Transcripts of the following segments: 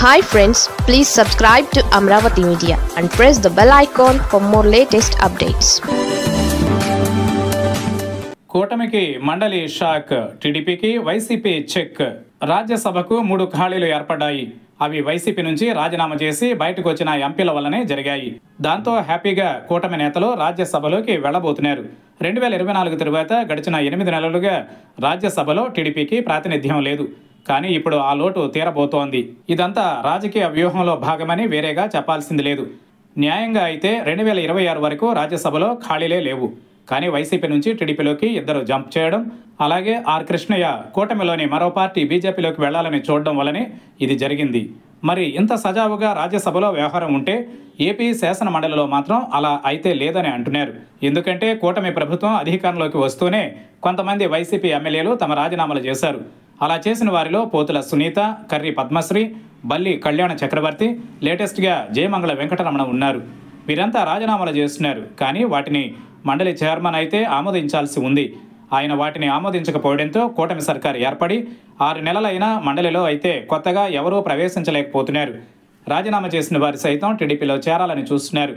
Hi friends, please subscribe to Amravati Media and press the bell icon for more latest updates. కూటమికి మండలి shock, టీడీపీకి YCP check. రాజ్యసభకు 3 ఖాళీలు ఏర్పడ్డాయి. అవి వైసీపీ నుంచి రాజీనామా చేసి బయటకు వచ్చిన ఎంపీల వల్లనే జరిగాయి. దాంతో హ్యాపీగా కూటమి నేతలు రాజ్యసభలోకి వెళ్లబోతున్నారు. 2024 తరువాత గడిచిన 8 నెలలుగా రాజ్యసభలో టీడీపీకి ప్రాతినిధ్యం లేదు. కానీ ఇప్పుడు ఆ లోటు తీరబోతోంది. ఇదంతా రాజకీయ వ్యూహంలో భాగమని వేరేగా చెప్పాల్సింది లేదు. న్యాయంగా అయితే 2026 వరకు రాజ్యసభలో ఖాళీలే లేవు. కానీ వైసీపీ నుంచి టీడీపీలోకి ఇద్దరు జంప్ చేయడం, అలాగే ఆర్ కృష్ణయ్య కూటమిలోని మరో పార్టీ బీజేపీలోకి వెళ్లాలని చూడడం వల్లనే ఇది జరిగింది. మరి ఇంత సజావుగా రాజ్యసభలో వ్యవహారం ఉంటే ఏపీ శాసన మండలిలో మాత్రం అలా అయితే లేదని అంటున్నారు. ఎందుకంటే కూటమి ప్రభుత్వం అధికారంలోకి వస్తూనే కొంతమంది వైసీపీ ఎమ్మెల్యేలు తమ రాజీనామాలు చేశారు. అలా చేసిన వారిలో పోతుల సునీత, కర్రి పద్మశ్రీ, బల్లి కళ్యాణ చక్రవర్తి, లేటెస్ట్గా జయమంగళ వెంకటరమణ ఉన్నారు. వీరంతా రాజీనామాలు చేస్తున్నారు. కానీ వాటిని మండలి చైర్మన్ అయితే ఆమోదించాల్సి ఉంది. ఆయన వాటిని ఆమోదించకపోవడంతో కూటమి సర్కారు ఏర్పడి 6 నెలలైనా మండలిలో అయితే కొత్తగా ఎవరూ ప్రవేశించలేకపోతున్నారు. రాజీనామా చేసిన వారు సైతం టీడీపీలో చేరాలని చూస్తున్నారు.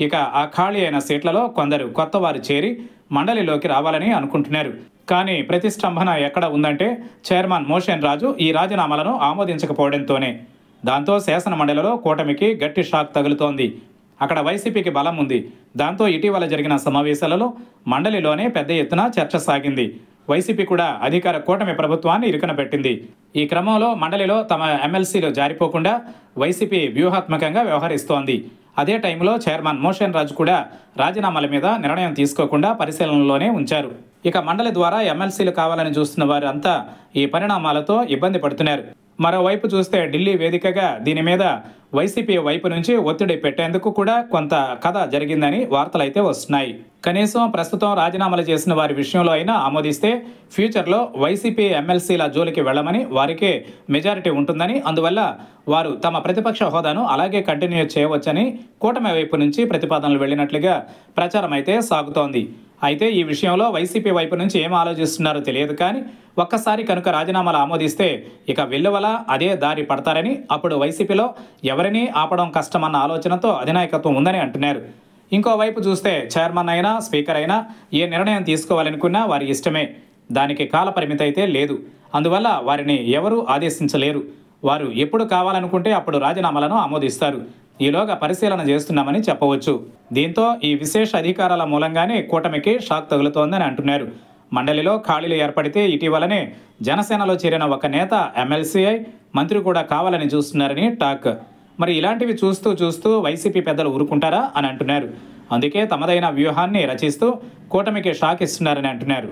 ఇక ఆ ఖాళీ అయిన సీట్లలో కొందరు కొత్త వారు చేరి మండలిలోకి రావాలని అనుకుంటున్నారు. కానీ ప్రతిష్టంభన ఎక్కడ ఉందంటే చైర్మన్ మోషన్ రాజు ఈ రాజీనామాలను ఆమోదించకపోవడంతోనే. దాంతో శాసన మండలిలో కూటమికి గట్టి షాక్ తగులుతోంది. అక్కడ వైసీపీకి బలం ఉంది. దాంతో ఇటీవల జరిగిన సమావేశాలలో మండలిలోనే పెద్ద ఎత్తున చర్చ సాగింది. వైసీపీ కూడా అధికార కూటమి ప్రభుత్వాన్ని ఇరుకున పెట్టింది. ఈ క్రమంలో మండలిలో తమ ఎమ్మెల్సీలు జారిపోకుండా వైసీపీ వ్యూహాత్మకంగా వ్యవహరిస్తోంది. అదే టైంలో చైర్మన్ మోషన్ రాజు కూడా రాజీనామాల మీద నిర్ణయం తీసుకోకుండా పరిశీలనలోనే ఉంచారు. ఇక మండలి ద్వారా ఎమ్మెల్సీలు కావాలని చూస్తున్న వారు అంతా ఈ పరిణామాలతో ఇబ్బంది పడుతున్నారు. మరోవైపు చూస్తే ఢిల్లీ వేదికగా దీని మీద వైసీపీ వైపు నుంచి ఒత్తిడి పెట్టేందుకు కూడా కొంత కథ జరిగిందని వార్తలైతే వస్తున్నాయి. కనీసం ప్రస్తుతం రాజీనామాలు చేసిన వారి విషయంలో అయినా ఆమోదిస్తే ఫ్యూచర్లో వైసీపీ ఎమ్మెల్సీల జోలికి వెళ్లమని వారికే మెజారిటీ ఉంటుందని, అందువల్ల వారు తమ ప్రతిపక్ష హోదాను అలాగే కంటిన్యూ చేయవచ్చని కూటమి వైపు నుంచి ప్రతిపాదనలు వెళ్లినట్లుగా ప్రచారం అయితే సాగుతోంది. అయితే ఈ విషయంలో వైసీపీ వైపు నుంచి ఏం ఆలోచిస్తున్నారో తెలియదు. కానీ ఒక్కసారి కనుక రాజీనామాలు ఆమోదిస్తే ఇక వెల్లువల అదే దారి పడతారని, అప్పుడు వైసీపీలో ఎవరినీ ఆపడం కష్టమన్న ఆలోచనతో అధినాయకత్వం ఉందని అంటున్నారు. ఇంకోవైపు చూస్తే చైర్మన్ అయినా స్పీకర్ అయినా ఏ నిర్ణయం తీసుకోవాలనుకున్నా వారి ఇష్టమే. దానికి కాల పరిమితి అయితే లేదు. అందువల్ల వారిని ఎవరూ ఆదేశించలేరు. వారు ఎప్పుడు కావాలనుకుంటే అప్పుడు రాజీనామాలను ఆమోదిస్తారు. ఈలోగా పరిశీలన చేస్తున్నామని చెప్పవచ్చు. దీంతో ఈ విశేష అధికారాల మూలంగానే కూటమికి షాక్ తగులుతోందని అంటున్నారు. మండలిలో ఖాళీలు ఏర్పడితే ఇటీవలనే జనసేనలో చేరిన ఒక నేత ఎమ్మెల్సీఐ మంత్రి కూడా కావాలని చూస్తున్నారని టాక్. మరి ఇలాంటివి చూస్తూ వైసీపీ పెద్దలు ఊరుకుంటారా అని అంటున్నారు. అందుకే తమదైన వ్యూహాన్ని రచిస్తూ కూటమికి షాక్ ఇస్తున్నారని అంటున్నారు.